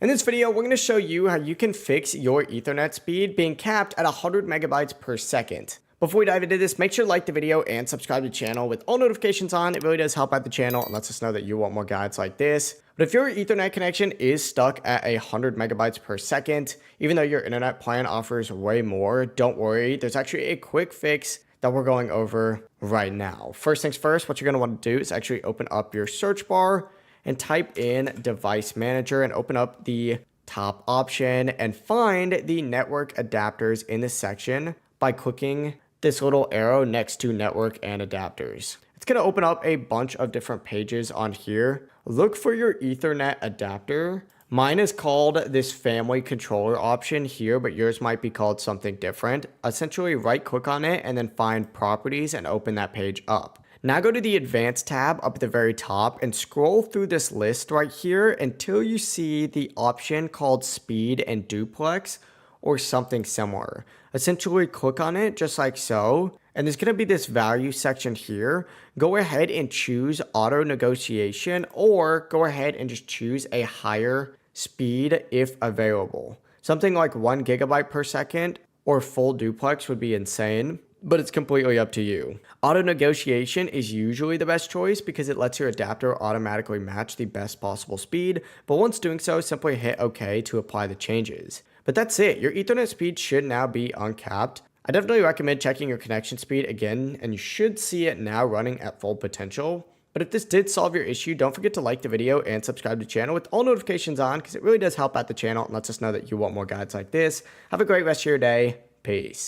In this video, we're going to show you how you can fix your Ethernet speed being capped at 100 megabytes per second. Before we dive into this, make sure to like the video and subscribe to the channel with all notifications on. It really does help out the channel and lets us know that you want more guides like this. But if your Ethernet connection is stuck at 100 megabytes per second, even though your internet plan offers way more, don't worry. There's actually a quick fix that we're going over right now. First things first, what you're going to want to do is actually open up your search bar and type in device manager and open up the top option and find the network adapters in this section by clicking this little arrow next to network and adapters. It's going to open up a bunch of different pages on here. Look for your Ethernet adapter. Mine is called this family controller option here, but yours might be called something different. Essentially right click on it and then find properties and open that page up. Now go to the advanced tab up at the very top and scroll through this list right here until you see the option called speed and duplex or something similar. Essentially click on it just like so. And there's going to be this value section here. Go ahead and choose auto negotiation or go ahead and just choose a higher speed if available. Something like 1 gigabyte per second or full duplex would be insane, but it's completely up to you. Auto negotiation is usually the best choice because it lets your adapter automatically match the best possible speed, but once doing so, simply hit OK to apply the changes. But that's it. Your Ethernet speed should now be uncapped. I definitely recommend checking your connection speed again, and you should see it now running at full potential. But if this did solve your issue, don't forget to like the video and subscribe to the channel with all notifications on because it really does help out the channel and lets us know that you want more guides like this. Have a great rest of your day. Peace.